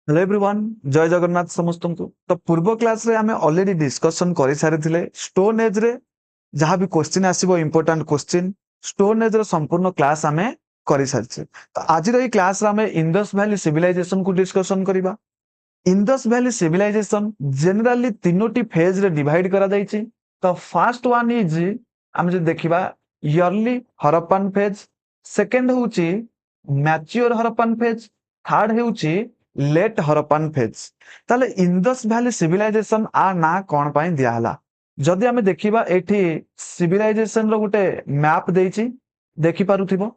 Hello everyone. जय जगन्नाथ समस्त को। तो पूर्व क्लास रे आमे ऑलरेडी डिस्कशन करि सारि थिले स्टोन एज रे जहाँ भी क्वेश्चन आसीबो इंपोर्टेंट क्वेश्चन स्टोन एज रो संपूर्ण क्लास आमे करि सारिछे। तो आज रो ई क्लास रे आमे इंडस वैली सिविलाइजेशन को डिस्कशन करिबा। इंडस वैली सिविलाइजेशन जनरली तीनोटी फेज रे डिवाइड करा जायछि। तो फर्स्ट वन इज आमे जे देखिबा इयरली हरप्पन फेज, सेकंड होउछि मैच्योर हरप्पन फेज, थर्ड हेउछि लेट हरप्पन फेज। ताले इंडस वैली सिविलाइजेशन आ ना कोन पई दिया हला जदि आमे देखिबा एठी सिविलाइजेशन रो गुटे मैप देइछि देखि पारुथिबो।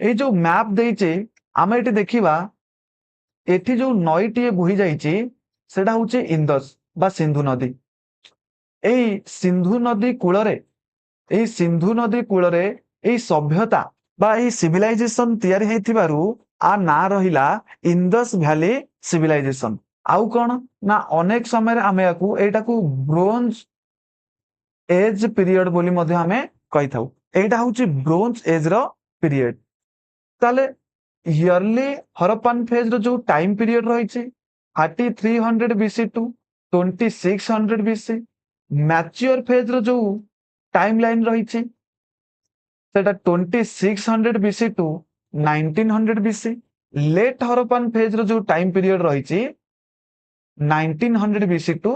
ए जो मैप देइछि आमे एठी देखिबा एठी जो नईटीए बोही जाइछि सेटा होउछि इंडस बा सिंधु नदी। एई सिंधु नदी कूଳରେ एई सिंधु नदी कूଳରେ एई सभ्यता बा एई सिविलाइजेशन तयारी हेतिबारु आ ना रहिला इंडस वैली सिविलाइजेशन। आउ कोन ना अनेक समय रे आमे याकू एटाकू ब्रोंज एज पीरियड बोली मध्ये आमे कहि थाउ। एटा होउछि ब्रोंज एज रो पीरियड। ताले इयरली हरप्पन फेज रो जो टाइम पीरियड रहिछि 3300 BC to 2600 BC. Mature phase रो जो टाइम लाइन रहिछि सेटा 2600 BC to 1900 BC. Late Harappan phase रो जो टाइम पीरियड रहिछि 1900 बीसी टू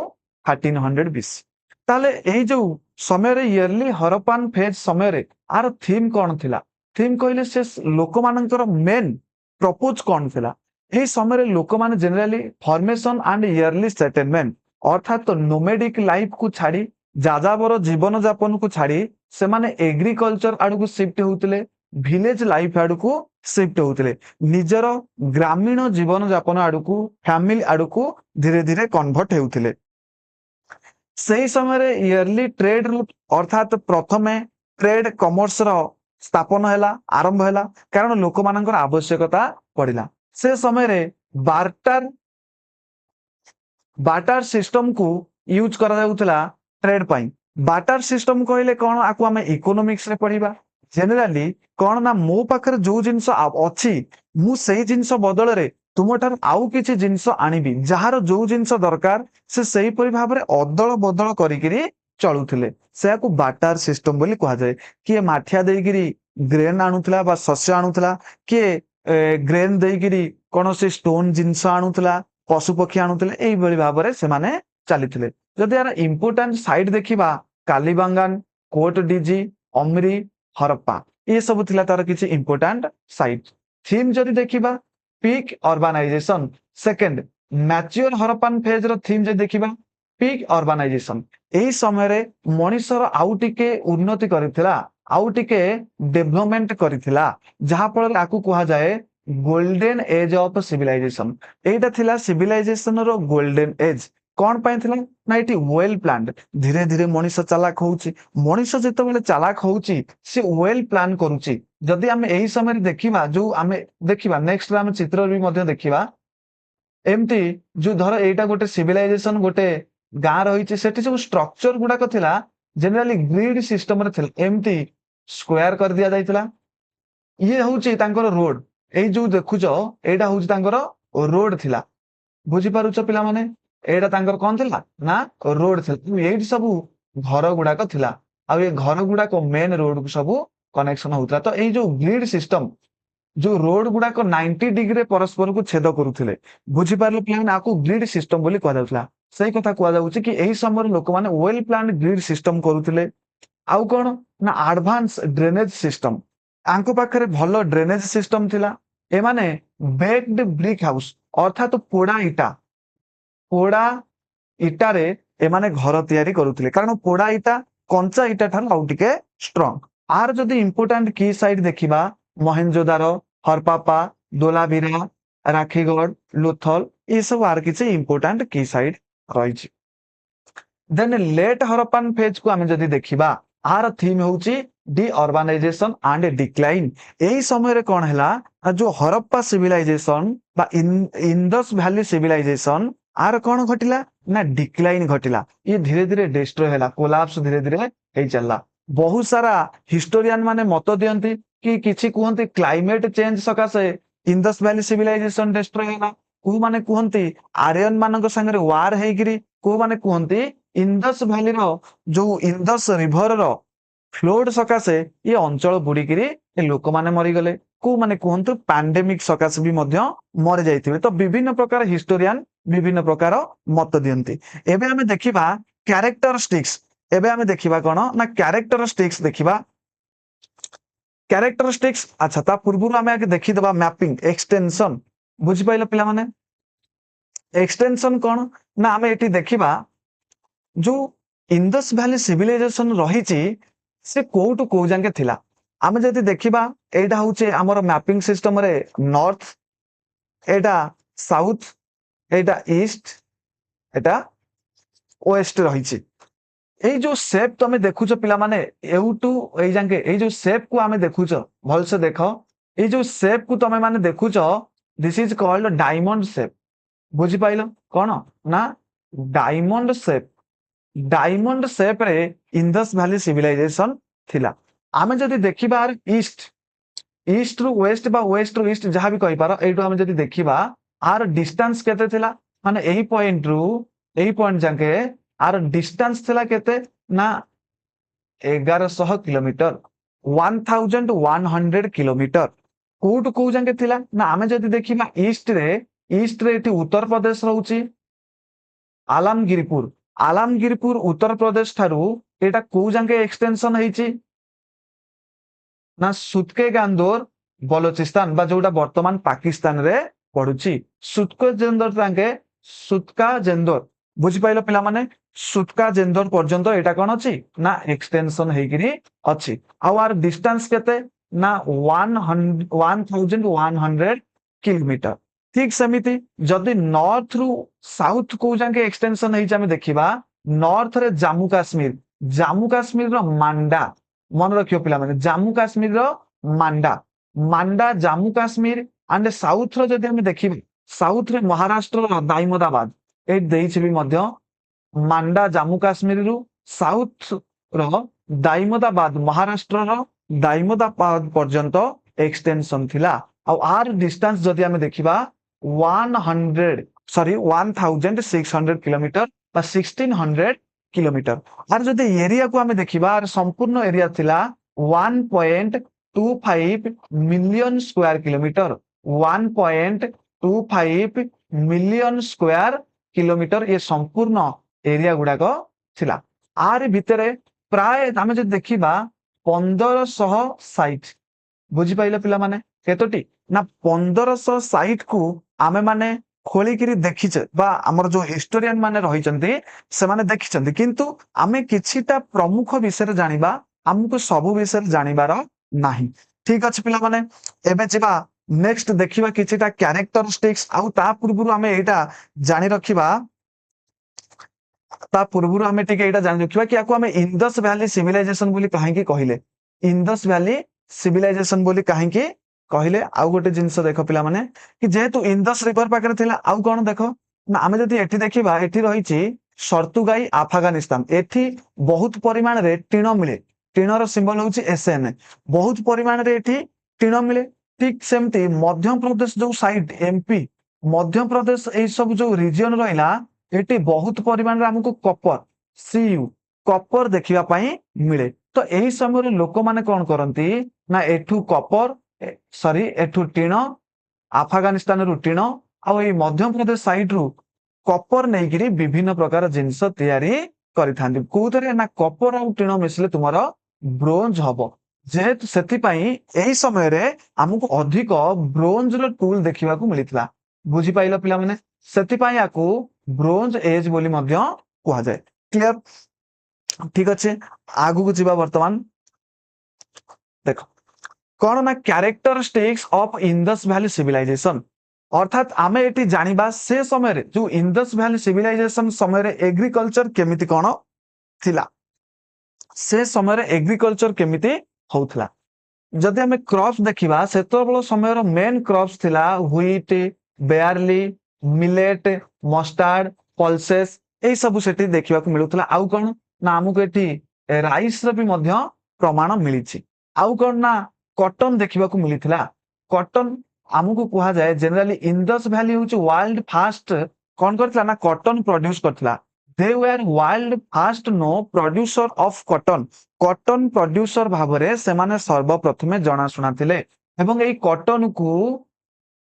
1300 बीसी। ताले एई जो समय रे इयरली हरप्पन फेज समय रे आर थीम कोन थिला? थीम कहले से लोक मानकर मेन प्रपोज कोन थिला? एई समय रे लोक मान generally formation and yearly settlement अर्थात तो नोमेडिक लाइफ को छाड़ी जाजाबर जीवन यापन को छाड़ी से माने एग्रीकल्चर आड़ को शिफ्ट होउतले, विलेज लाइफ आड़ को शिफ्ट होउतले, निजर ग्रामीण जीवन यापन आड़ को फैमिली आड़ को धीरे धीरे कन्वर्ट हेउतले। सही समय रे इयरली ट्रेड अर्थात प्रथमे ट्रेड कॉमर्स रो स्थापन हैला आरंभ हैला कारण लोक मानकर आवश्यकता पड़िला। से समय रे बार्टर बार्टर सिस्टम को यूज करा जाउतला ट्रेड पाई। बार्टर सिस्टम कहले कोन आकु हमें इकोनॉमिक्स रे पढ़िबा। जनरली कोन ना मो पाखर जो जिंस अछि मु सही जिंस बदल रे तुमठार आउ किछि जिंस आनिबी जहार जो जिंस दरकार से सही परि भाबरे अदल बदल करिकिरी चलुथिले से को बार्टर सिस्टम बोली कहा जाय। किए माठिया देगिरी ग्रेन आनुथला बा शस्य आनुथला, किए ग्रेन देगिरी कोनोसी स्टोन जिंस आनुथला, पशु पक्षी आनुथले एई बळी भाबरे से माने चलिथिले। जदि यार इंपोर्टेंट साइट देखिबा कालीबांगान, कोट डीजी, अमरी, हरप्पा ये सब थिला तार किछि इंपोर्टेंट साइट। थीम जदि देखिबा peak urbanization, second mature Harappan phase रो थीम जे देखिबा पीक अर्बानाइजेशन। एई समय रे मनुष्यर आउ टिके उन्नति करिथिला, आउ टिके डेवलपमेंट करिथिला जहा फल आकु कहा जाए गोल्डन एज ऑफ सिविलाइजेशन। एटा थिला सिविलाइजेशन रो गोल्डन एज कोन पाई थिला ना एटी वेल प्लान्ड। धीरे धीरे मनुष्य चालाक होउची, मनुष्य जेते बेले चालाक होउची से वेल प्लान करूची। जदि आमे एही समय देखिबा जो आमे देखिबा नेक्स्ट आमे चित्र भी मध्ये देखिबा एमती जो धर एटा गोटे सिविलाइजेशन गोटे गां रहिछि सेठी सब स्ट्रक्चर गुडा को थिला जनरली ग्रिड सिस्टम रे थिला एमती स्क्वायर कर दिया जाइतिला। ये होउची तांकर रोड एई जो देखुचो एटा होउची तांकर रोड थिला। बुझी पारुचो पिला माने एटा तांकर कोन थिला ना रोड थिला। एठी सब घर गुडा को थिला आ ये घर गुडा को मेन रोड को सब कनेक्शन होउतला। तो एई जो ग्रिड सिस्टम जो रोड गुडा को 90 डिग्री परस्पर को छेद करूथिले बुझी पारले प्लान आकु ग्रिड सिस्टम बोली कहा जाउतला। सही कथा कहा जाउची कि एही समय लोक माने वेल प्लान ग्रिड सिस्टम करूथिले। आउ कोन ना एडवांस ड्रेनेज सिस्टम आंको पाखरे भलो ड्रेनेज सिस्टम थिला। ए माने बेक्ड ब्रिक हाउस अर्थात पोड़ा इटा रे ए माने घर तयारी करूथिले कारण पोड़ा इटा कंचा इटा ठान आउ टिके स्ट्रांग। आर जदी इंपोर्टेंट की साइड देखिबा मोहेंजोदारो, हरपापा, दोलाबीरा, राखीगढ़, लोथल ये सब आर किछि इंपोर्टेंट की साइड रहिछि। देन लेट हरप्पन फेज को आमे जदी देखिबा आर थीम होउची डी अर्बानाइजेशन एंड डिक्लाइन। एही समय रे कोन हैला जो हरप्पा सिविलाइजेशन बा इंडस वैली सिविलाइजेशन आर कोन घटिला ना डिक्लाइन घटिला। ये धीरे धीरे डिस्ट्रॉय हैला, कोलैप्स धीरे धीरे हेई चलला। बहुत सारा हिस्टोरियन माने मत दियंती कि किछि कहंती क्लाइमेट चेंज सकासे इंडस वैली सिविलाइजेशन डिस्ट्रॉय हैला, को माने कहते आर्यन मान सागर वार होगी को माने कहते इंदस भैली जो इंदस रिभर फ्लोड सकाशे ये अंचल बुड़ीकी लोक मैंने मरीगले को माने कहतु पैंडेमिक सकाशे भी मरी जाइए। तो विभिन्न प्रकार हिस्टोरियन विभिन्न प्रकार मत दियंती। एबे हमें देखिबा कैरेक्टरिस्टिक्स। एबे हमें देखिबा कोन ना कैरेक्टरिस्टिक्स देखिबा कैरेक्टरिस्टिक्स। अच्छा ता पूर्व आम आगे देखीदबा मैपिंग एक्सटेंशन बुझी पाइल पिला माने एक्सटेंशन कौन ना आम ये देखा जो इंदस वैली सिविलाइजेशन रही से कोटू को जाके थिला आम जदि देखा एटा हूँ आमर मैपिंग सिस्टम रे नॉर्थ एटा साउथ एटा ईस्ट एटा वेस्ट रही এই जो सेप तुम देखुच पिला माने एउटू एई जाके এই जो सेप को आमे देखुच भल से देख এই जो सेप को तुम माने देखुच दिस इज कॉल्ड डायमंड सेप बुझी पाइल कौन ना डायमंड सेप रे इंदस वैली सिविलाइजेशन थिला। आमे जदि देखिबा ईस्ट रु वेस्ट बा वेस्ट रु ईस्ट जहां भी कहि पारो एटू आमे जदि देखिबा आर डिस्टेंस केते थिला माने एही पॉइंट रु एही पॉइंट जाके आर डिस्टेंस थिला केते ना 1100 किलोमीटर 1100 किलोमीटर कोट को जाके थिला ना आमे जदि देखिबा ईस्ट रे एठी उत्तर प्रदेश रहउची आलमगिरपुर उत्तर प्रदेश ठारू एटा को जाके एक्सटेंशन हेची ना सुतके गांदोर बलोचिस्तान बा जोटा वर्तमान पाकिस्तान रे पड़ुची सुतका जेंदोर बुझी पाइल पिला माने सुतका जेंदोर पर्यंत एटा कोन अछि ना एक्सटेंशन हेगिरी अछि आर डिस्टेंस केते ना 1100 किलोमीटर। ठीक सेमिति जदि नॉर्थ रु साउथ को जाके एक्सटेंशन हेछि आमे देखिबा नॉर्थ रे जम्मू काश्मीर रो मांडा मन रखियो पिला माने जम्मू काश्मीर रो मांडा जम्मू काश्मीर एंड साउथ रो जदि हमें देखिबा साउथ रे महाराष्ट्र रो दाइमोदाबाद ए देइछि भी मध्य मांडा जम्मू काश्मीर रु साउथ रो दाइमोदाबाद महाराष्ट्र रो दाइमोदाबाद पर्यंत एक्सटेंशन थिला आर डिस्टेंस जदि हमें देखिबा 1600 किलोमीटर 1600 किलोमीटर आर जदि एरिया को हमें देखिबा संपूर्ण एरिया थिला 1.25 million square kilometre 1.25 million square kilometre ये संपूर्ण एरिया गुड़ाक थिला। आर भितरे प्राय आमे जदि देखिबा 1500 साइट बुझी पाइले पिला माने केतोटी ना 1500 साइट को आमे माने खोलिकिरी देखिचे बा हमर जो हिस्टोरियन माने रहिचंती से माने देखिचंती किंतु आमे किछिटा प्रमुख विषय जानिबा हमको सब विषय जानिबार नाही। ठीक अछि पिला माने एबे जिबा नेक्स्ट देखिबा किछिटा कैरेक्टरिस्टिक्स आउ ता पूर्वरु आमे एटा जानि रखिबा ता पूर्वरु आमे टिके एटा जानि रखिबा कि आको आमे इंदस वैली सिविलाइजेशन बोली काहे कि कहिले इंदस वैली सिविलाइजेशन बोली काहे कि कहले आउ गोटे जिनस देख पिला माने कि जेहेतु इंदस रिवर पाखरे थिला आउ कोन देखो ना आमे जदि एठी देखिबा एठी रहिछि सर्तुगाई अफगानिस्तान एठी बहुत परिमाण रे टीण मिले टीणर सिंबल होछि एसएन बहुत परिमाण रे एठी टीण मिले। ठीक सेमती मध्य प्रदेश जो साइड एमपी मध्य प्रदेश ए सब जो रीजन रहिला एठी बहुत परिमाण रे हमको कॉपर सीयू कॉपर देखिबा पई मिले। तो एही समय रे लोक माने कोन करंती ना एठू कॉपर सॉरी एठू टीण अफगानिस्तान रु टीण आ मध्य प्रदेश साइड रु कॉपर नहीं विभिन्न प्रकार जिनस तैयारी करिथांती कोथरे ना कॉपर आ टीण मिसले तुमरो ब्रोंज हबो जेहेतु सेति पई एही समय रे हमको अधिक ब्रोंज रो टूल देखिबा को मिलितला बुझी पाइलो पिला माने सेति पई आकू ब्रोंज एज बोली मध्य कुहा जाय। क्लियर ठीक अछि आगु को जिबा वर्तमान देखो कौन ना characteristics of Indus valley civilisation अर्थात आमे एटी जानिबा से समय रे जो इंदस वैली सिविलाइजेशन समय रे एग्रीकल्चर केमिति कोन थिला से समय रे एग्रीकल्चर केमिति होउथला जदि हमें क्रॉप्स देखिबा सेतबेल समय रो मेन क्रॉप्स थिला wheat barley millet mustard pulses ए सब सेठी देखिबा को मिलुथला आउ कोन ना हमको एठी राइस रो भी मध्य प्रमाण मिलिछि आउ कोन ना कॉटन देखिबा को मिलिथिला कॉटन आमको कहा जाए जनरली इंडस वैली हूँ वर्ल्ड फास्ट कौन करथिला ना कॉटन प्रोड्यूस करथिला they were world first no producer of cotton cotton producer भाबरे से माने सर्वप्रथमे जଣା शुणा थिले एवं एई कॉटन को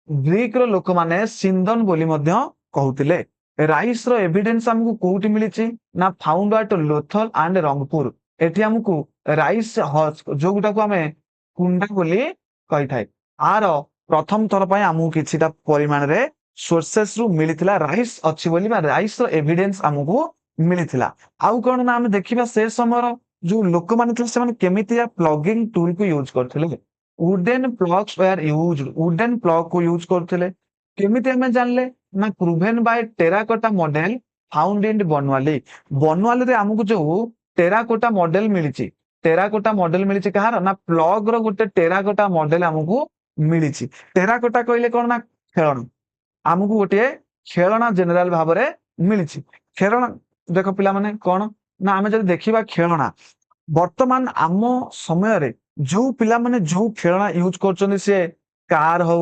ग्रीक रो लोक माने सिंदन बोली मध्य कहउतिले राइस रो एविडेंस हमकु कोउटी मिलिछि ना found at Lothal and Rangpur एठी हमकु राइस जोगुटा को हमें कुंडा बोली कहि थाए आर प्रथम थर पय हमकु किछिटा परिमाण रे सोर्सेस रु मिलिथिला राइस अछि बोली बा राइस रो एविडेंस हमकु मिलिथिला आउ कोन ना हम देखिबा से समय जो लोक माने थे से माने केमितिया प्लगिंग टूल को यूज करथिले wooden ploughs were used wooden plough को यूज करथिले केमिति हमें जानले ना proven by terracotta model found in Banawali Banawali रे हमकु जो टेराकोटा मॉडल मिलिछि टेराकोटा मॉडल मिलिछि कहार ना प्लग रो गोटे टेराकोटा मॉडल हमकु मिलिछि टेराकोटा कहले कोन ना खेळण हमकु गोटे खेळणा जनरल भाबरे मिलिछि खेळण देखो पिला माने कोन ना हमें जदि देखिबा खेळणा वर्तमान आम समय रे जो पिला माने जो खेळणा यूज करछन से कार हो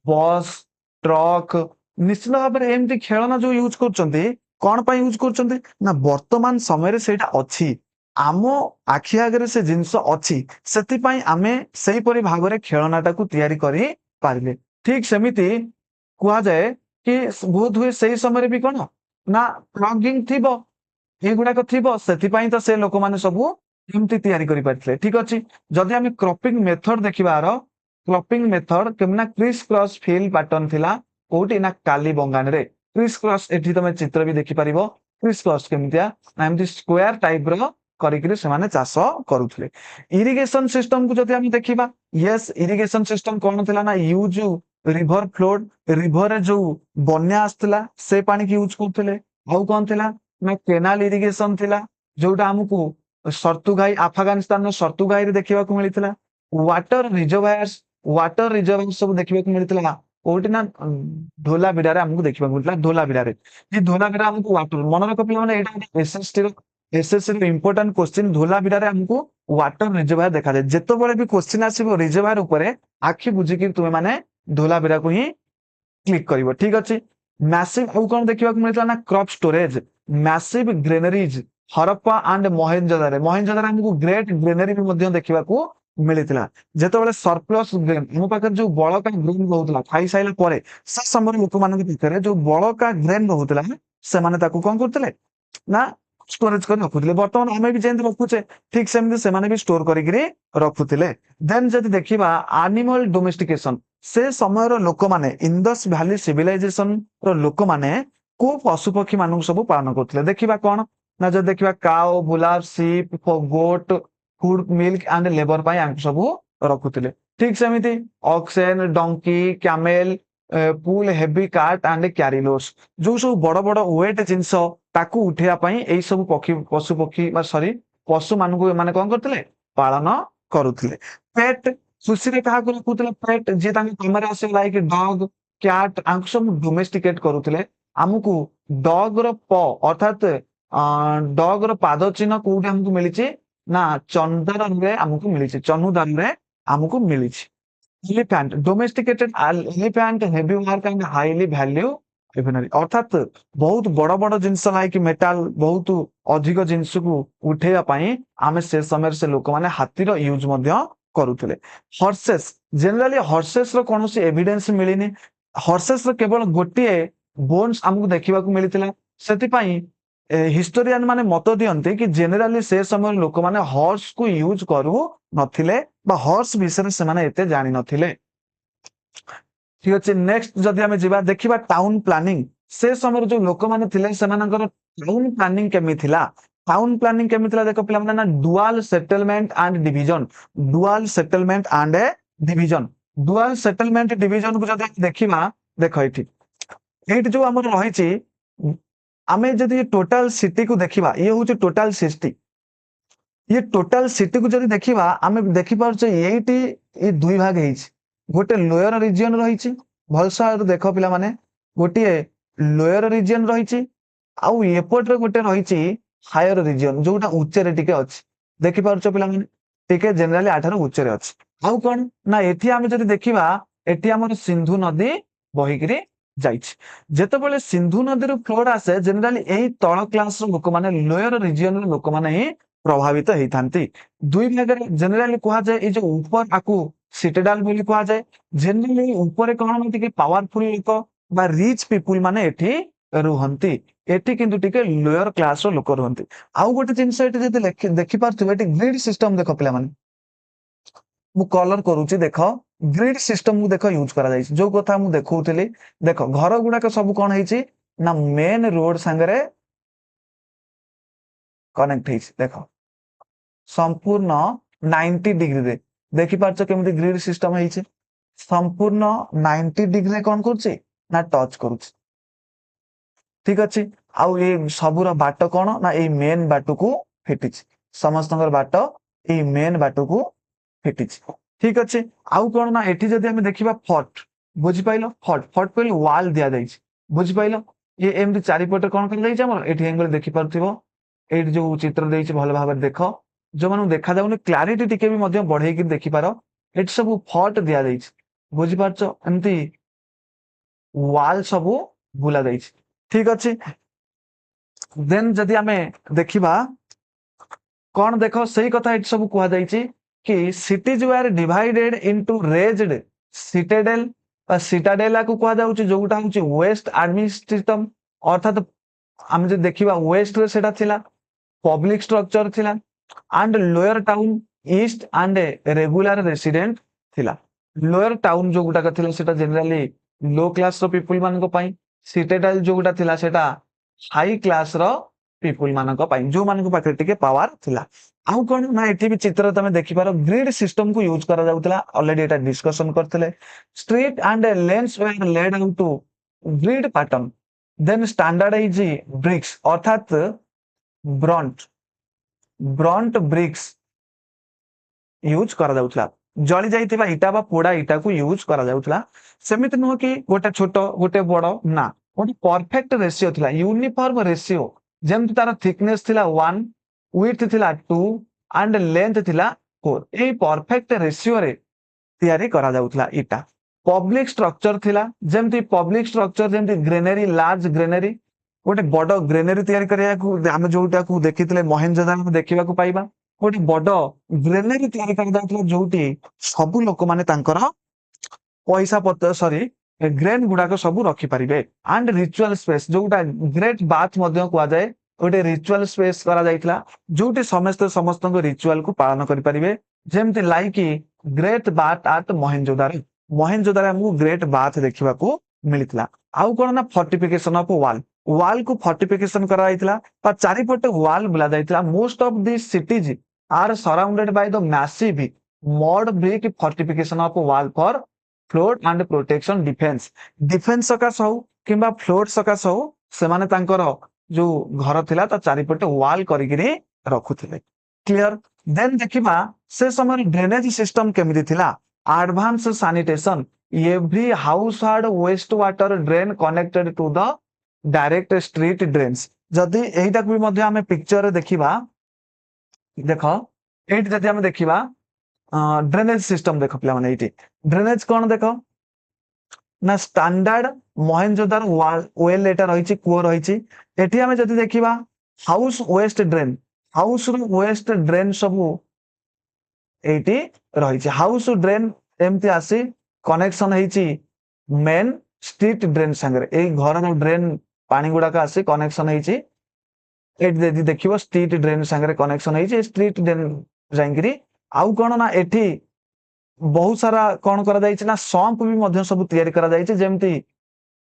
बस ट्रक निश्चित भाव में एमती खेलना जो यूज करछन्ती कौन पाई यूज करछन्ती ना वर्तमान समय रे सेटा अछि आम आखि आगे से जिनस अछि सेति पाई आमे सेही परि भागरे खेलनाटा को तैयारी करी पारिले ठीक सेमिति कुआ जाए कि बहुत हुए सही समय रे भी कोन ना प्लगिंग थिबो एगुड़ाक थिबो सेति पाई तो से लोक माने सबु एमती तैयारी करी पारथिले ठीक अछि जदि हम क्रॉपिंग मेथड देखिबार क्रॉपिंग मेथड केमना क्रिस क्रॉस फील पैटर्न थिला कोटी ना काली बंगान रे क्रिस क्रॉस एठी तमे चित्र भी देखि परिबो क्रिस क्रॉस केमतिया ना एमती स्क्वायर टाइप रो करिकरी से माने चाष करूथले इरिगेशन सिस्टम को जदि हम देखिबा यस इरिगेशन सिस्टम कोन थिला ना यूज रिवर फ्लोड रिवर जो बन्या आस्तला से पानी की यूज करथले आउ कोन थिला ना केनाल इरिगेशन थिला जोटा हमकु सर्तुगाई अफगानिस्तान नो सर्तुगाई रे देखिबा को मिलितला वाटर रिजर्वायर सब देखिबा को मिलितला कोटी ना ढोला बिडा रे हमकु देखिबा को मिलितला ढोला बिडा रे ये ढोला बिडा हमकु वाटर मन रख पिला माने एटा एसएससी रो इंपोर्टेंट क्वेश्चन ढोला बिडा रे हमकु वाटर रिजर्वायर देखा जाय जेतो बळे भी क्वेश्चन आसीबो रिजर्वायर ऊपर आखि बुझी कि तुमे माने ढोला बिडा को ही क्लिक करिवो ठीक अछि मैसिव आउ कोन देखिबा को मिलितला ना crop storage massive granaries Harappa and Mohenjo-daro हमको ग्रेट ग्रेनरी भी मध्य देखिबा को मिलितला जेतबेले सरप्लस ग्रेन मो पाकर जो बळका ग्रेन रहउतला खाई साइला परे से समय लोक मानक भितरे जो बळका ग्रेन रहउतला से माने ताको कोन करतले ना स्टोरेज कर रखुतले वर्तमान हमें भी जेंद रखुचे ठीक सेमि से माने भी स्टोर करिकरी रखुतले देन जदि देखिबा एनिमल डोमेस्टिकेशन से समय रो लोक माने इंडस वैली सिविलाइजेशन रो लोक माने को पशु पक्षी मानक सब पालन करतले देखिबा कोन ना जब देखिबा काओ बुलाव sheep goat food milk and labour पाई आंक सब रखुतले ठीक सेमिति oxen donkey camel pull heavy cart and carry loads जो सब बड़ बड़ वेट जिंस ताकू उठेया पाई एई सब पक्षी पशु पक्षी बा सॉरी पशु मानकु माने कोन करतले पालन करूतले पेट सुशी रे कहा को रखुतले पेट जे तांके कमरे आसे लाइक डॉग कैट आंक सब डोमेस्टिकेट करूतले हमकु डॉग रो प अर्थात डॉग रो पाद चिन्ह कोउठी हमकु मिलिछि ना चंदन रे हमकु मिलिछि चनुदान रे हमकु मिलिछि elephant domesticated elephant heavy work and highly value ivory अर्थात बहुत बड़ बड़ जिंस लाइक मेटाल बहुत अधिक जिंस को उठेया पाई आमे से समय से लोक माने हाथी रो यूज मध्य करूथले हॉर्सेस जनरली हॉर्सेस रो कोनोसी एविडेंस मिलिनी हॉर्सेस रो केवल गोटिए बोन्स हमकु देखिबा को मिलितला सेति पाई हिस्टोरियन माने मत दियंते कि जनरली से समय लोक माने हॉर्स को यूज करू नथिले बा हॉर्स विषय से माने एते जानि नथिले ठीक अछि नेक्स्ट जदि हमें जिबा देखिबा टाउन प्लानिंग से समय जो लोक माने थिले सेमानकर टाउन प्लानिंग केमि थिला टाउन प्लानिंग केमि थिला देखो पिला माने ना dual settlement and division dual settlement and division dual settlement division को जदि देखिबा देखो एठी जो हमर रहिछि आमे जदि टोटल सिटी को देखिबा ये होचे टोटल सिटी ये टोटल सिटी को जदि देखिबा आमे देखि पारछे एठी ए दुई भाग हेछि गोटे लोयर रीजन रहिछि भलसा देखो पिला माने गोटे लोयर रीजन रहिछि आउ एपट रे गोटे रहिछि हायर रीजन जोटा उच्चे रे टिके अछि देखि पारछो पिला माने टिके जनरली आठार उच्चे रे अछि आउ कोन ना एठी आमे जदि देखिबा एटी हमर सिंधु नदी बहिकरी जाइछि जेतेबेले सिंधु नदी फ्लोड आसे जनरली एही तळ क्लास रो लोक माने लोअर रीजन रो लोक माने ही प्रभावित हेइथांती दुई भागरे जनरली कहा जाय ए जो ऊपर आकू सिटाडाल बोली कहा जाय जनरली ऊपर कोन टिके पावरफुल लोक बा रिच पीपल माने एठी रुहंती एठी किंतु टिके लोअर क्लास रो लोक रुहंती आउ गोटे जिंस एठी जदि देखि पारथु एठी ग्रिड सिस्टम देखो पिला माने मु कलर करूची देखो ग्रिड सिस्टम मु देखो यूज करा जाइछ जो कथा मु देखौतली देखो घर गुडा के सब कोन हेछि ना मेन रोड संगरे कनेक्ट हेछि देखो संपूर्ण 90 डिग्री रे देखि पारछ केमति ग्रिड सिस्टम हेछि संपूर्ण 90 डिग्री रे कोन करछि ना टच करूछि ठीक अछि आउ ए सबुर बाट कोन ना ए मेन बाटू को फेटिछि समस्तंगर बाट ए मेन बाटू को फेटिछि ठीक अछि आउ कोन ना एठी जदि हम देखिबा फट बुझि पाइलो फट फट पहिले वाल दिया जाइछि बुझि पाइलो ये एमति चारि पटे कोन कर जाइछि हमर एठी एंगल देखि पारथिबो एठी जो चित्र देइछि भल भाबे देखो जो मानु देखा जाउनी क्लैरिटी टिके भी मध्य बढ़ाई कि देखि पारो एठी सब फट दिया जाइछि बुझि पारछो एमति वाल सब बुला जाइछि ठीक अछि देन जदि हमें देखिबा कौन देखो सही कथा एठी सब कुआ जाइछि कि cities were divided into raised citadel citadel को कुआ जाउछि जोटा होछि वेस्ट एडमिनिस्ट्रेटम अर्थात हम जे देखिबा वेस्ट रे सेटा थिला पब्लिक स्ट्रक्चर थिला and lower town east and regular resident थिला लोअर टाउन जोटा का थिला सेटा जनरली लो क्लास रो पीपल मान को पई सिटाडेल जोटा थिला सेटा हाई क्लास रो पीपल मान को पई जो मान को पाखे टिके पावर थिला आउ कोन ना एठी भी चित्र तमे देखि पारो ग्रिड सिस्टम को यूज करा जाउतला ऑलरेडी एटा डिस्कशन करथले street and lanes were laid out to grid pattern then standardize bricks अर्थात ब्रॉन्ट ब्रॉन्ट ब्रिक्स यूज करा जाउतला जळी जाइतिबा इटा बा पोडा इटा को यूज करा जाउतला सेमित न कि गोटे छोटो गोटे बड़ो ना गोटे परफेक्ट रेशियो थिला यूनिफॉर्म रेशियो जेमति तार थिकनेस थिला 1 width थिला 2 एंड लेंथ थिला 4 ए परफेक्ट रेशियो रे तयारी करा जाउतला इटा पब्लिक स्ट्रक्चर थिला जेमति पब्लिक स्ट्रक्चर जेमति ग्रेनरी लार्ज ग्रेनरी गोटे बड़ ग्रेनरी तयारी करिया को हम जोटा को देखितले मोहेंजोदारो में देखिबा को पाइबा गोटे बड़ ग्रेनरी तयारी करा जाउतला जोटी सब लोक माने तांकर पैसा पत्र सॉरी ग्रेन गुडाक सब रखि परिबे एंड रिचुअल स्पेस जोटा ग्रेट बाथ मध्य कुआ जाय गोटे रिचुअल स्पेस करा जाइतला जोटी समस्त समस्तक रिचुअल को पालन करि परिबे जेमति like great bath at Mohenjodaro Mohenjodaro हमहु ग्रेट बाथ देखिबा को मिलितला आउ कोन ना फोर्टिफिकेशन ऑफ वाल वाल को फोर्टिफिकेशन करा जाइतला पर चारि पटे वाल बुला जाइतला most of this cities are surrounded by the massive mud brick fortification of wall for flood and protection defence defence सकाश हो किंबा फ्लोट सकाश हो से माने तांकर जो घर थिला ता चारि पटे वाल करिगिरी रखुथिले क्लियर देन देखिबा से समय ड्रेनेज सिस्टम केमिति थिला advance sanitation every house had waste water drain connected to the direct street drains जदि एहिटा भी मध्ये हमें पिक्चर रे देखिबा देखो एठी जदि हमें देखिबा ड्रेनेज सिस्टम देखो पिला माने एठी ड्रेनेज कोन देखो ना स्टैंडर्ड मोहेंजोदारो वाल वेल एटा रहिछि कुओ रहिछि एठी हमें जदि देखिबा हाउस वेस्ट ड्रेन हाउस रो वेस्ट ड्रेन सब एठी रहिछि हाउस ड्रेन एमति आसी कनेक्शन हेछि मेन स्ट्रीट ड्रेन संगे ए घर रो ड्रेन पानी गुडा का आसी कनेक्शन हेछि एठी जदि देखिबो स्ट्रीट ड्रेन संगे कनेक्शन हेछि स्ट्रीट ड्रेन जांगिरी आउ कोन ना एठी बहुत सारा कौन करा जाइछि ना संप भी मध्य सब तयारी करा जाइछि जेमति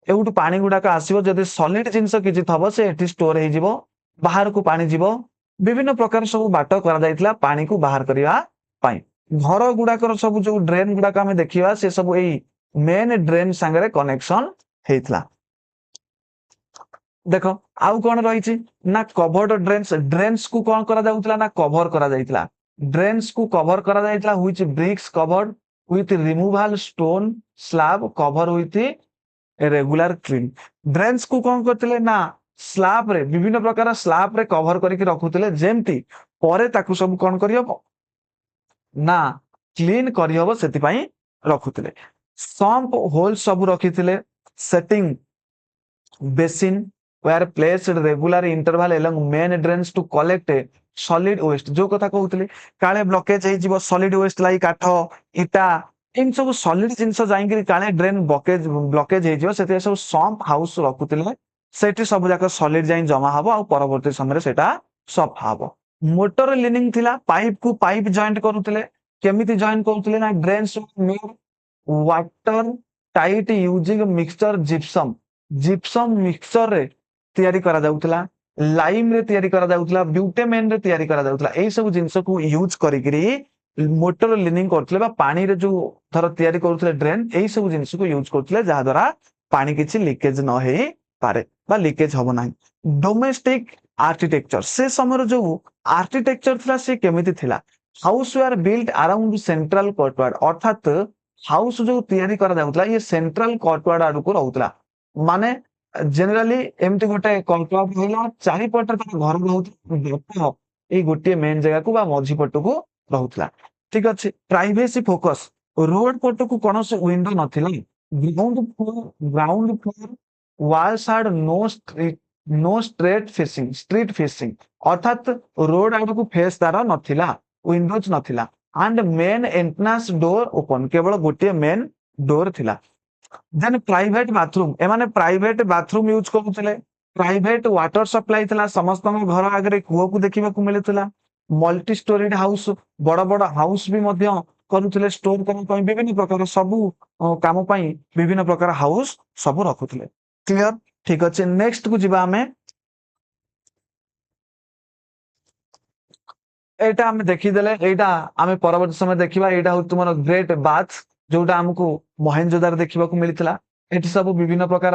एउटु पानी गुडा का आसीबो जदि सॉलिड जिंस किछि थबो से एठी स्टोर हे जिवो बाहर को पानी जिवो विभिन्न प्रकार सब बाट करा जाइतला पानी को बाहर करिया पाई घर गुडा कर सब जो ड्रेन गुडा का हमें देखिबा से सब एई मेन ड्रेन संगे कनेक्शन हेइतला देखो आउ कोन रहिछि ना कवर्ड ड्रेन्स ड्रेन्स को कोन करा जाउतला ना कवर करा जाइतला ड्रेन्स को कवर करा जाइतला which bricks covered with removal stone slab cover with regular clean drains को कोन करथिले ना स्लैब रे विभिन्न प्रकार स्लैब रे कवर करके रखुथिले जेमति परे ताकू सब कोन करियबो ना क्लीन करियबो सेति पई रखुथिले सम्प होल सब रखिथिले setting basin were placed regular interval along main drains to collect solid waste जो कथा कहउतली काले ब्लॉकेज हे जीवो solid waste लाई काठ इटा इन सब solid जिंस जाईंगिरी काले ड्रेन ब्लॉकेज हे जीवो सेते सब सम्प हाउस रखुतिले सेठी सब जाक solid जाई जमा हबो आ परवर्ती समय रे सेटा सफा हबो मोटर लिनिंग थिला पाइप को पाइप जॉइंट करूतिले केमिति जॉइंट करूतिले ना drains made water tight using mixture gypsum mixture रे तैयारी करा जाउतला लाइम रे तैयारी करा जाउतला ब्यूटेमेन रे तैयारी करा जाउतला एई सब जिंस को यूज करिकरी मोटर लिनिंग करथले बा पानी रे जो थर तैयारी करथले ड्रेन एई सब जिंस को यूज करथले जहा द्वारा पानी किछि लीकेज न हे पारे बा लीकेज हबो नाही डोमेस्टिक आर्किटेक्चर से समय जो आर्किटेक्चर थिला से केमिति थिला house were built around central courtyard अर्थात हाउस जो तैयारी करा जाउतला ये सेंट्रल कोर्टवार्ड आडू को रहउतला माने जनरली एमती गोटे कोर्टवार्ड होइला चारि पटे त घर रहउत ए गोटे मेन जगह को बा मझी पट को रहउतला ठीक अछि प्राइवेसी फोकस रोड पट को कोनोसे विंडो नथिला ground floor walls had no street facing अर्थात रोड आड़ को फेस तार नथिला विंडोज नथिला and main entrance door open केवल गोटे मेन डोर थिला देन प्राइवेट बाथरूम एमाने प्राइवेट बाथरूम यूज करूथिले प्राइवेट वाटर सप्लाई थिला समस्त घर आगे कुओ को देखिबा को मिलुथिला मल्टी स्टोरीड हाउस बड़ बड़ हाउस भी मध्य करूथिले स्टोर करन पई विभिन्न प्रकार सब काम पई विभिन्न प्रकार हाउस सब रखुथिले क्लियर ठीक अछि नेक्स्ट को जिबा हमें एटा हमें देखि देले एटा हमें परवर्ती समय देखिबा एटा हो तुमरो ग्रेट बाथ जोटा हमको मोहेंजोदार देखिबा को मिलितला एठी सब विभिन्न प्रकार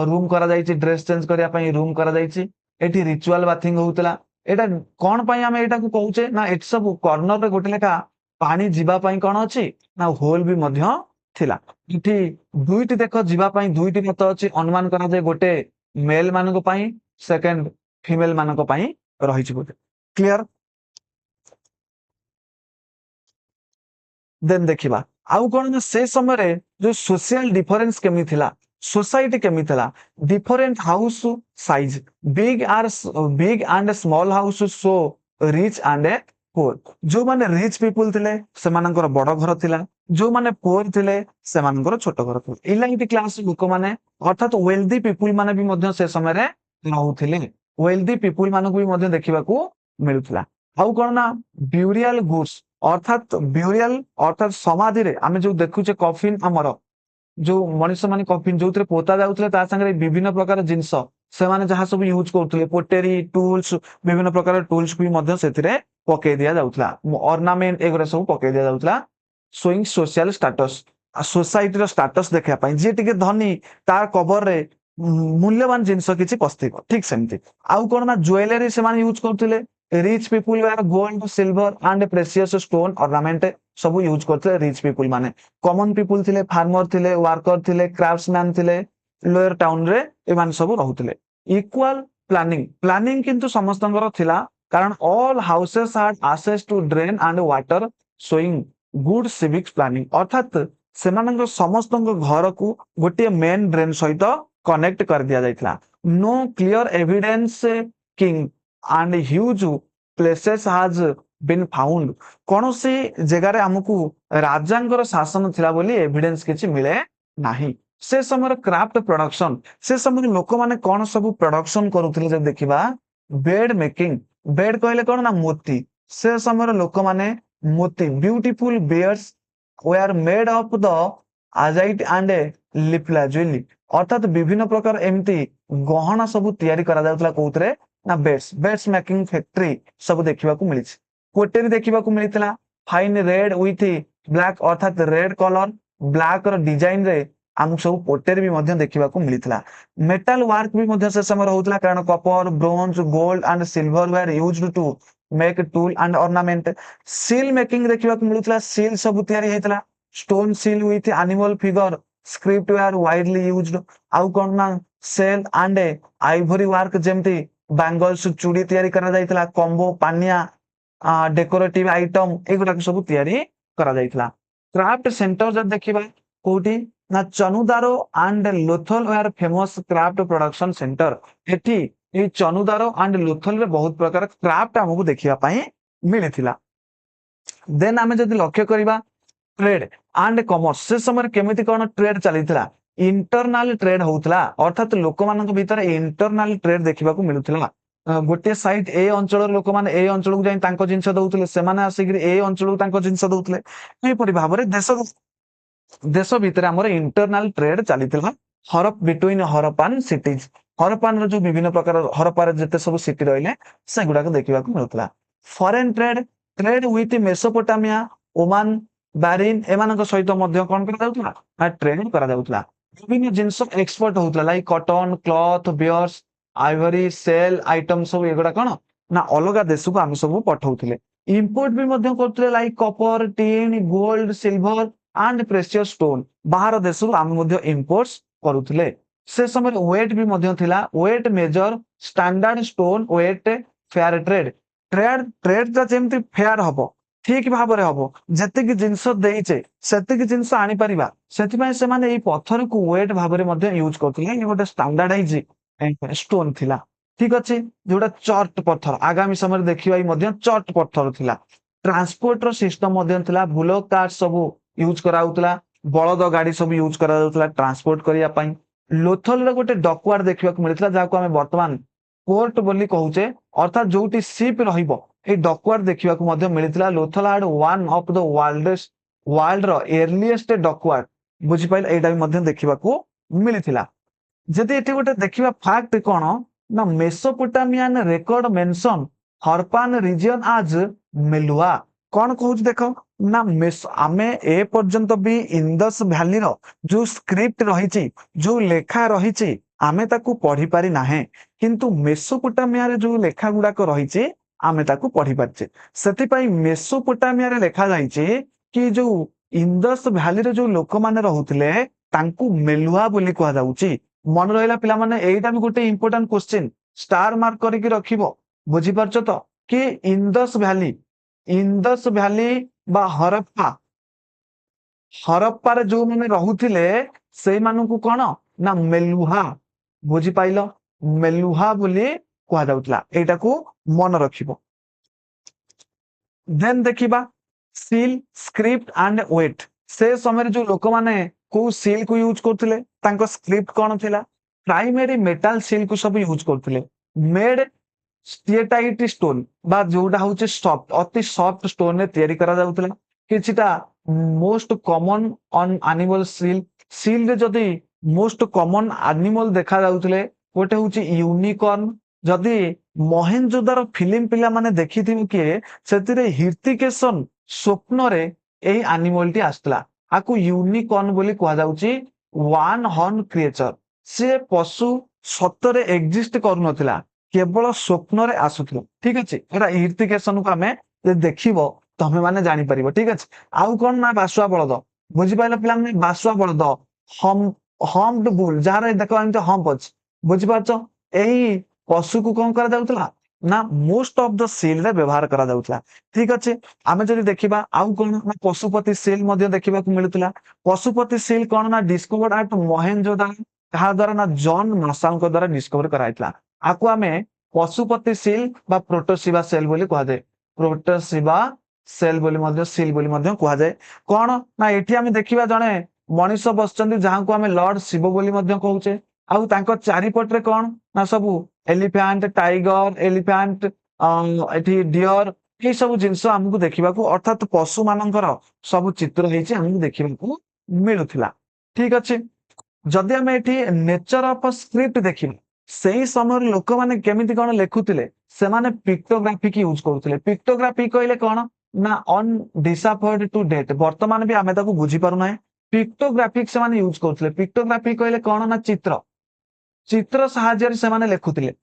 रूम करा जायछि ड्रेस चेंज करिया पई रूम करा जायछि एठी रिचुअल बाथिंग होउतला एटा कोन पई हमें एटा को कहउचे ना एठी सब कॉर्नर रे गोटे लेखा पानी जीवा पई कोन अछि ना होल भी मध्य थिला एठी दुईटी देखो जीवा पई दुईटी मत अछि अनुमान करा जाय गोटे मेल मानको पई सेकंड फीमेल मानको पई रहिछि गोटे क्लियर देन देखिबा आउ कोन से समय रे जो सोशल डिफरेंस केमि थिला सोसाइटी केमि थिला different house size big and small house so rich and poor जो माने रिच पीपल थिले से मानकर बड़ घर थिला जो माने पोर थिले से मानकर छोट घर थिला इलाइट क्लास लोक माने अर्थात वेल्दी पीपल माने भी मध्य से समय रे रहउथिले वेल्दी पीपल मानको भी मध्य देखिबा को मिलुथिला आउ कोन ना ब्यूरियल गुड्स अर्थात समाधि रे आमे जो देखुचे कॉफिन हमर जो मनुष्य माने कॉफिन जोतरे पोता जाउतले ता संगे विभिन्न प्रकार जिंस से माने जहा सब यूज करथले पोटेरी टूल्स विभिन्न प्रकार टूल्स भी मध्य सेथिरे पके दिया जाउतला ऑर्नामेंट एगरे सब पके दिया जाउतला शोइंग सोशल स्टेटस सोसाइटी रो स्टेटस देखा पई जे टिके धनी तार कवर रे मूल्यवान जिंस किछि पस्थिबो ठीक सेमति आउ कोन ना ज्वेलरी से माने यूज करथले rich people were gold silver and precious stone ornament सब यूज करते रिच पीपल माने कॉमन पीपल थिले फार्मर थिले वर्कर थिले क्राफ्ट्समैन थिले लोअर टाउन रे एमान सब रहउथिले इक्वल प्लानिंग किंतु समस्तंगर थिला कारण all houses had access to drain and water showing good civics planning अर्थात सेमानंग समस्तंग घर को गोटे मेन ड्रेन सहित कनेक्ट कर दिया जायतिला no clear evidence king and huge places has been found कौन सी जगह रे हमकु राजांगर शासन थिला बोली एविडेंस किछि मिले नाही से समय क्राफ्ट प्रोडक्शन से समय लोक माने कौन सब प्रोडक्शन करूथिले जब देखिबा बेड मेकिंग बेड कहले कौन ना मोती से समय लोक माने मोती beautiful beads were made of the azurite and lapis lazuli अर्थात विभिन्न प्रकार एमती गहना सब तैयारी करा जाउतला कोउतरे ना बेड्स मेकिंग फैक्ट्री सब देखिबा को मिलिछ कोटेरी देखिबा को मिलितला फाइन रेड विथ ब्लैक अर्थात रेड कलर ब्लैक रो डिजाइन रे हम सब कोटेरी भी मध्य देखिबा को मिलितला मेटल वर्क भी मध्य से समय रहउतला कारण copper bronze gold and silver were used to make tool and ornament seal making देखिबा को मिलितला सील सब तैयारी हेतला stone seal with animal figure script were widely used आउ कोन ना सेल एंड आइवरी वर्क जेमती बैंगल्स चूड़ी तैयारी करा जायतला कॉम्बो पानिया डेकोरेटिव आइटम एगुडा सब तैयारी करा जायतला क्राफ्ट सेंटर जब देखिबा कोठी ना Chanhudaro and Lothal were famous craft production centre एठी ए चनुदारो एंड लोथल रे बहुत प्रकार क्राफ्ट हमकु देखिबा पई मिलिथिला। देन आमे जदि लक्ष्य करिबा ट्रेड एंड कॉमर्स से समय केमिति कोन ट्रेड चलीथिला इंटरनल ट्रेड होउतला अर्थात लोक मानक भीतर इंटरनल ट्रेड देखिबा को मिलुथिला। गोटे साइड ए अंचल लोक माने ए अंचल को जाई तांको जिंस दउतले सेमाने आसिक ए अंचल को तांको जिंस दउतले एही परि भाबरे देश देश भीतर हमर इंटरनल ट्रेड चलीथिला हरप बिटवीन हरपान सिटीज हरपान रो जो विभिन्न प्रकार हरपार जते सब सिटी रहले से गुडा को देखिबा को मिलुथिला। Foreign trade trade with Mesopotamia Oman Bahrain एमानक सहित मध्य कोन करा जाउतला आ ट्रेड करा जाउतला। विभिन्न जिंस एक्सपोर्ट होउतला like cotton cloth beads ivory shell item सब एगुडा कोन ना अलगा देश को हम सब पठाउतले। इंपोर्ट भी मध्य करतले like copper tin gold silver and precious stone बाहर देश को हम मध्य इंपोर्ट्स करूतले। से समय वेट भी मध्य थिला weight major standard stone weight fair trade trade trade ता जेमति फेयर हबो ठीक भाबरे हबो जतिक जिंस देइचे सेतिक जिंस आनी परिबा सेति पय से माने ए पत्थर को वेट भाबरे मध्य यूज करथिले ए गोटे स्टैंडर्डाइज स्टोन थिला। ठीक अछि जोटा चर्ट पत्थर आगामी समय देखिबा मध्य चर्ट पत्थर थिला। ट्रांसपोर्ट रो सिस्टम मध्य थिला बुलोक कार्ट सब यूज कराउतला बळद गाड़ी सब यूज कराउतला ट्रांसपोर्ट करिया पई। लोथल रे गोटे डकवार्ड देखिबा को मिलथिला जाको हमें वर्तमान पोर्ट बोली कहूचे अर्थात जोटी शिप रहिबो ए डकवार्ड देखिबा को मध्य मिलथिला। Lothal had one of the world रो अर्लीएस्ट डकवार्ड बुझि पाइल एटा भी मध्य देखिबा को मिलथिला। जदि एठी गोटे देखिबा फैक्ट कोन ना मेसोपोटामियन रेकॉर्ड मेंशन हरपान रीजन आज मेलुआ कौन कहूच देखो ना आमे ए पर्यंत भी इंदस वैली रो जो स्क्रिप्ट रही जो लेखा रही आमे ताकू पढ़ी पारि नाहे किंतु मेसोपोटामिया रे जो लेखा गुडाक रही आमे ताकू पढ़ी पारछे। सेति पई मेसोपोटामिया रे लेखा जाईचे कि जो इंदस वैली रे जो लोक माने रहुतले तांकू मेलुआ बोली कहआ जाउची। मन रहिला पिला माने एटा भी गोटे इंपोर्टेंट क्वेश्चन स्टार मार्क करके रखिबो बुझी पारछो तो कि इंदस वैली बा हरप्पा रे जो माने रहुथिले से मानकू कोन ना मेलुहा बुझी पाइलो मेलुहा बोली कहआ जाउतला एटा को मन रखिबो। देन देखिबा सील स्क्रिप्ट एंड वेट से समय जो लोक माने को सील को यूज करथिले तांको स्क्रिप्ट कोन थिला प्राइमरी मेटल सील को सब यूज करथिले मेड स्टिएटाइट स्टोन बा जोडा होचे सॉफ्ट अति सॉफ्ट स्टोन ने तयारी करा जाउतला। किछिटा most common on animal seal seal रे जदी मोस्ट कॉमन एनिमल देखा जाउतले गोटे होची यूनिकॉर्न जदी मोहेनजोदारो फिल्म पिला माने देखिथिबो के सेतिरे हिर्तिकेशन स्वप्न रे एही एनिमल टी आस्तला आकु यूनिकॉर्न बोली कहआ जाउची वन हॉर्न क्रिएचर से पशु सतरे एग्जिस्ट करू नथिला केवल स्वप्न रे आसुथिला। ठीक अछि एटा हिर्तिकेशन को हमें देखिबो तमे माने जानि परिबो। ठीक अछि आउ कोन ना बासुआ बळद बुझि पाइला पिला माने बासुआ बळद हम्प्ड बुल जहारे देखो एमते हम्प अछि बुझि पाछो एही पशु को कोन करा जाउतला ना मोस्ट ऑफ द सील रे व्यवहार करा जाउतला। ठीक अछि आमे जदि देखिबा आउ कोन ना पशुपति सील मध्ये देखिबा को मिलुतला पशुपति सील कोन ना डिस्कवर्ड एट मोहेनजोदारो कहा द्वारा ना जॉन मार्शल को द्वारा डिस्कवर कराइतला आकु आमे पशुपति सील बा प्रोटोसिबा सेल बोली कहा जाय प्रोटोसिबा सेल बोली मध्ये सील बोली मध्ये कहा जाय। कोन ना एठी आमे देखिबा जणे मनुष्य बसचंदी जहां को आमे लॉर्ड शिव बोली मध्ये कहूचे आउ तांको चारि पटरे कोन ना सबु एलिफेंट टाइगर एलिफेंट एठी डियर ए सब जिंस हमकु देखिबा को अर्थात पशु मानकर सब चित्र हेछि हमकु देखिबा को मिलुथिला। ठीक अछि जदि हमें एठी नेचर ऑफ स्क्रिप्ट देखिबा सही समय लोक माने केमिति कोन लेखुथिले से माने पिक्टोग्राफी की यूज करूथिले पिक्टोग्राफी कहले कोन ना ऑन डिसअपॉइंट टू डेट वर्तमान भी हमें ताकू बुझी पारु ना पिक्टोग्राफी से माने यूज करूथिले पिक्टोग्राफी कहले कोन ना चित्र चित्र सहाय्य से माने लेखुथिले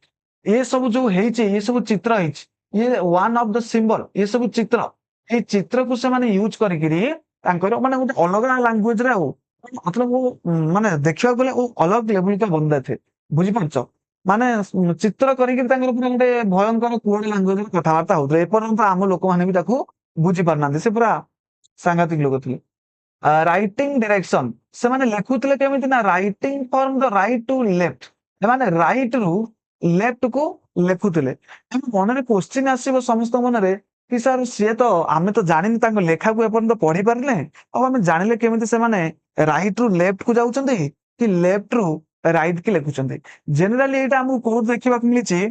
ये सब जो हेछि ये सब चित्र हेछि ये वन ऑफ द सिंबल ये सब चित्र ए चित्र को से माने यूज करिकरी तांकर माने गोटे अलग लैंग्वेज रे हो मतलब वो माने देखिबा गले वो अलग लेवल का बंदा थे बुझी पाछो माने चित्र करिकरी तांकर पूरा गोटे भयंकर कोड लैंग्वेज रे कथावार्ता होतले ए पर्यंत हम लोक माने भी ताकू बुझी पारनांदे से पूरा सांघातिक लोक थे। राइटिंग डायरेक्शन से माने लेखुतले केमिति ना writing from the right to left माने राइट रु लेफ्ट को लेखुतले हम मन रे क्वेश्चन आसीबो समस्त मन रे कि सर से तो आमे तो जानिनी तांको लेखा को एपन तो पढ़ी पारले अब हम जानिले केमिति से माने राइट रु लेफ्ट को जाउचंदी कि लेफ्ट रु राइट की लेखुचंदी जनरली एटा हमहु कोड देखिबा मिली छि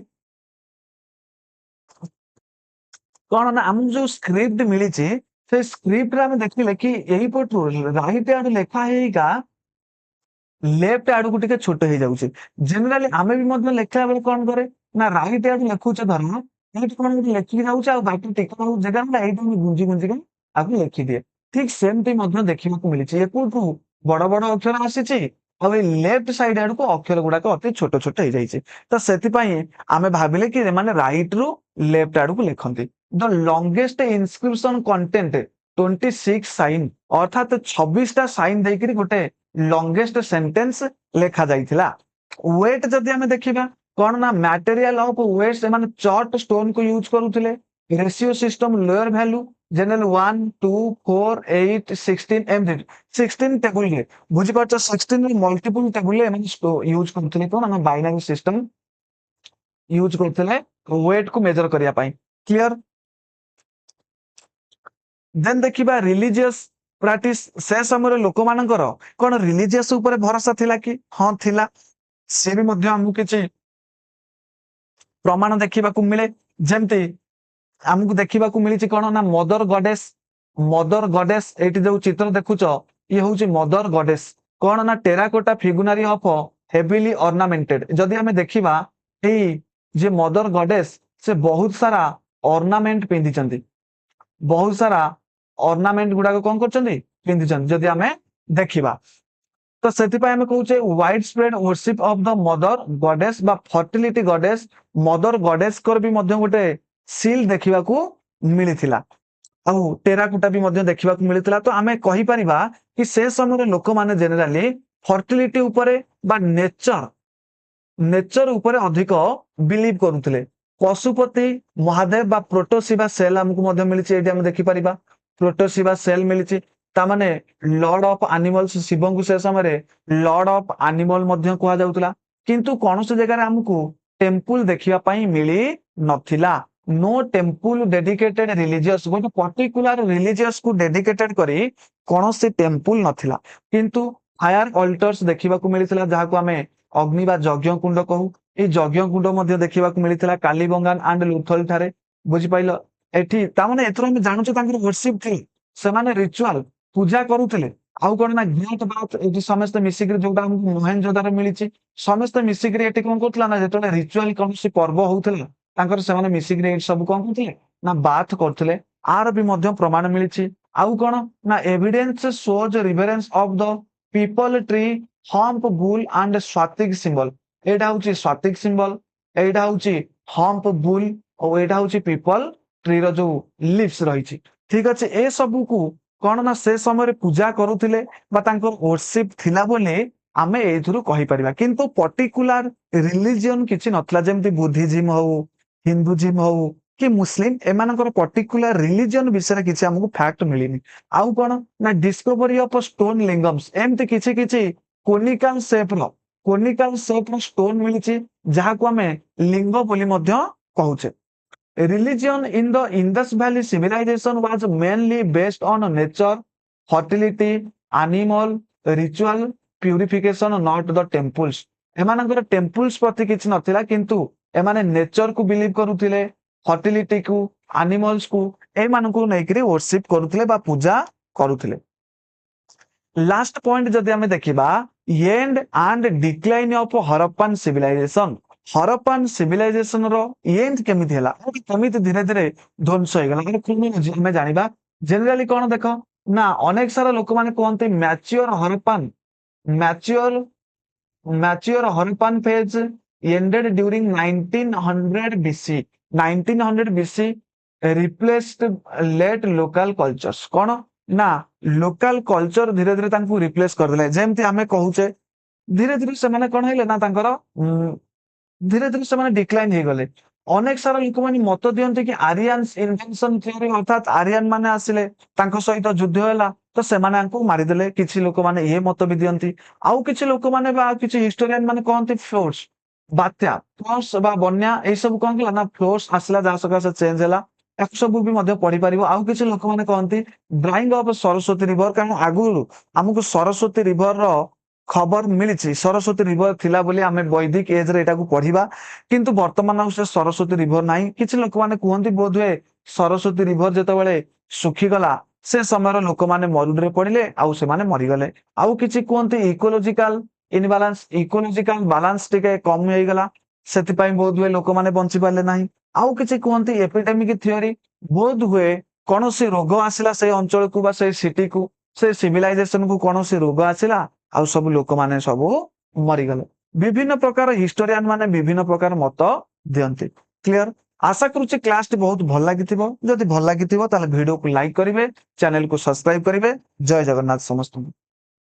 कौन ना आम जो स्क्रिप्ट मिली से स्क्रिप्ट रे हम देखिले कि एही पटु राइट आड लेखा हेगा लेफ्ट आड़ को टिके छोट हो जाउछे जनरली आमे भी मध्य लेखला बेले कोन करे ना राइट आड़ लेखुचे धर्म एट कोन लेखि जाउछे आ बाकी टिके जगह ना एटा गुंजी गुंजी के आकु लेखि दिए ठीक सेम टी मध्य देखिबा को मिली छि एको बड़ बड़ अक्षर आसीछि अब ए लेफ्ट साइड आड़ को अक्षर गुडा को अति छोट छोट हो जाइछे तो सेति पई आमे भाबिले कि माने राइट रु लेफ्ट आड़ को लेखंती the longest inscription content 26 sign अर्थात 26 टा साइन देकरी गोटे लॉन्गेस्ट सेंटेंस लेखा जाइथिला वेट जदि हमें देखिबा कोन ना मटेरियल ऑफ वेट से माने चॉट स्टोन को यूज करूथिले ratio system lower value general 1 2 4 8 16 एम 16 टेबल रे बुझि पाछ 16 रे मल्टीपल टेबल रे माने यूज करूथिले कोन ना बाइनरी सिस्टम यूज करूथिले वेट को मेजर करिया पई क्लियर देन देखिबा रिलीजियस प्रैक्टिस से समय लोक मानकर कोन रिलीजियस ऊपर भरोसा थिला कि हां थिला से भी मध्य हमु किछि प्रमाण देखिबा को मिले जेमति हमकु देखिबा को मिली कोन ना मदर गॉडेस एटी जो चित्र देखुचो ये होउची मदर गॉडेस कोन ना टेराकोटा फिगुनारी ऑफ हेवीली ऑर्नामेंटेड जदि हमें देखिबा एई जे मदर गॉडेस से बहुत सारा ऑर्नामेंट पिंदी चंदी बहुत सारा ऑर्नामेंट गुडा को कोन करचंदी पिंदी चंदी जदि हमें देखिबा तो सेति पय हमें कहूचे wide spread worship of the mother goddess बा फर्टिलिटी गॉडेस मदर गॉडेस कर भी मध्य गोटे सील देखिबा को मिलिथिला आ टेराकोटा भी मध्य देखिबा को मिलिथिला तो हमें कहि परिबा कि से समय लोक माने जनरली फर्टिलिटी ऊपर बा नेचर ऊपर अधिक बिलीव करूथिले पशुपति महादेव बा प्रोटोसिबा सेल हमकु मध्य मिलिछि एटी हम देखि परिबा प्रोटोसिबा सेल मिलिछि ता माने लॉर्ड ऑफ एनिमल्स शिवं को से समय रे लॉर्ड ऑफ एनिमल मध्य कहा जाउतला किंतु कोनोस जगह रे हमकु टेंपल देखिबा पई मिली नथिला नो टेंपल डेडिकेटेड रिलीजियस गोटे पर्टिकुलर रिलीजियस को डेडिकेटेड करी कोनोसी टेंपल नथिला किंतु फायर अल्टर्स देखिबा को मिलिथिला जहा को हमें अग्नि बा यज्ञ कुंड कहू ए यज्ञ कुंड मध्य देखिबा को मिलिथिला कालीबंगान एंड लुथल थारे बुझि पाइलो एठी ता माने एतरो हम जानछु तांकर वर्शिप थी से माने रिचुअल पूजा करूथिले आउ कोन ना ग्रेट बात एठी समस्त मिसिग्री जोटा हम मोहेनजोदारो मिलिछि समस्त मिसिग्री एठी कोन करथला ना जेतले रिचुअल कोनसी पर्व होउथला तांकर से माने मिसिग्री एठी सब कोन करथले ना बात करथले आर भी मध्य प्रमाण मिलिछि आउ कोन ना evidence shows reverence of the people tree hump bull and स्वातिक symbol एटा होची स्वातिक सिंबल एटा होची हम्प बुल और एटा होची पीपल ट्री रो जो लीव्स रहिछि ठीक अछि ए सब को कोन ना से समय पूजा करूथिले बा तांकर वर्शिप थिला बोले आमे एथुरु कहि परिबा किंतु पर्टिकुलर रिलीजियन किछि नथला जेमति बुद्धिज्म हो हिंदुज्म हो कि मुस्लिम एमानकर पर्टिकुलर रिलीजियन विषय किछि हमकु फैक्ट मिलिनी आउ कोन ना डिस्कवरी ऑफ स्टोन लिंगम्स एमति किछि कोनिकल शेप रो स्टोन मिलिछि जहा को हमें लिंग बोली मध्य कहूचे religion in the Indus Valley civilization was mainly based on nature, fertility, animal, ritual, purification, not the temples. एमानकर टेम्पल्स प्रति किछि नथिला किंतु एमाने नेचर को बिलीव करूथिले फर्टिलिटी को एनिमल्स को एमानकु नेकरी वर्शिप करूथिले बा पूजा करूथिले लास्ट पॉइंट जदि हमें देखिबा end and decline of Harappan civilisation Harappan civilisation रो एंड केमिति हला केमिति धीरे धीरे ध्वंस हो गेला अगर क्रोनोलॉजी हमें जानिबा जनरली कोन देखो ना अनेक सारा लोक माने कोनते mature Harappan phase ended during 1900 BC 1900 BC replaced late local cultures कोन ना लोकल कल्चर धीरे धीरे तांकु रिप्लेस कर देले जेमति हमें कहूचे धीरे धीरे से माने कोन हेले ना तांकर धीरे धीरे से डिक्लाइन हो गले अनेक सारा लोक माने मत दियंते कि आरियन इन्वेंशन थ्योरी अर्थात आरियन माने आसिले तांको सहित युद्ध होला ତ ସେମାନେ ଆଙ୍କୁ ମାରିଦେଲେ। କିଛି ଲୋକମାନେ ଏ ମତ ବି ଦିଅନ୍ତି। ଆଉ କିଛି ଲୋକମାନେ ବା କିଛି ହିଷ୍ଟୋରିଆନ ମାନେ କହନ୍ତି ଫ୍ଲୋଡ୍ସ, ବାତ୍ୟା, ଫ୍ଲଡ୍ସ ବା ବନ୍ୟା ଏଇ ସବୁ କଣ କଲା ନା ଫ୍ଲୋଡ୍ସ ଆସିଲା ଯାହା ସକାଶେ ଚେଞ୍ଜ ହେଲା। ୟାକୁ ସବୁ ବି ମଧ୍ୟ ପଢିପାରିବ। ଆଉ କିଛି ଲୋକମାନେ କହନ୍ତି ଡ୍ରାଇଙ୍ଗ ଅଫ ସରସ୍ୱତୀ ରିଭର, କାରଣ ଆଗରୁ ଆମକୁ ସରସ୍ୱତୀ ରିଭର ର ଖବର ମିଳିଛି। ସରସ୍ୱତୀ ରିଭର ଥିଲା ବୋଲି ଆମେ ବୈଦିକ ଏଜ ରେ ଏଟାକୁ ପଢିବା, କିନ୍ତୁ ବର୍ତ୍ତମାନ ଆଉ ସେ ସରସ୍ୱତୀ ରିଭର ନାହିଁ। କିଛି ଲୋକମାନେ କୁହନ୍ତି ବୋଧହୁଏ ସରସ୍ୱତୀ ରିଭର ଯେତେବେଳେ ଶୁଖିଗଲା ସେ ସମୟର ଲୋକମାନେ ମରୁଡିରେ ପଡିଲେ ଆଉ ସେମାନେ ମରିଗଲେ। ଆଉ କିଛି କୁହନ୍ତି ଇକୋଲୋଜିକାଲ ଇନବାଲାନ୍ସ, ଇକୋଲୋଜିକାଲ ବାଲାନ୍ସ ଟିକେ କମ ହେଇଗଲା, ସେଥିପାଇଁ ବୋଧ ହୁଏ ଲୋକମାନେ ବଞ୍ଚି ପାରିଲେ ନାହିଁ। ଆଉ କିଛି କୁହନ୍ତି ଏପିଡେମିକ ଥିଓରି, ବୋଧ ହୁଏ କୌଣସି ରୋଗ ଆସିଲା ସେଇ ଅଞ୍ଚଳକୁ ବା ସେଇ ସିଟିକୁ, ସେ ସିଭିଲାଇଜେସନ କୁ କୌଣସି ରୋଗ ଆସିଲା ଆଉ ସବୁ ଲୋକମାନେ ସବୁ ମରିଗଲେ। ବିଭିନ୍ନ ପ୍ରକାର ହିଷ୍ଟୋରିଆନ ମାନେ ବିଭିନ୍ନ ପ୍ରକାର ମତ ଦିଅନ୍ତି। କ୍ଲିୟର? ଆଶା କରୁଛି କ୍ଲାସଟି ବହୁତ ଭଲ ଲାଗିଥିବ। ଯଦି ଭଲ ଲାଗିଥିବ ତାହେଲେ ଭିଡିଓକୁ ଲାଇକ୍ କରିବେ, ଚ୍ୟାନେଲକୁ ସବସ୍କ୍ରାଇବ କରିବେ। ଜୟ ଜଗନ୍ନାଥ ସମସ୍ତଙ୍କୁ।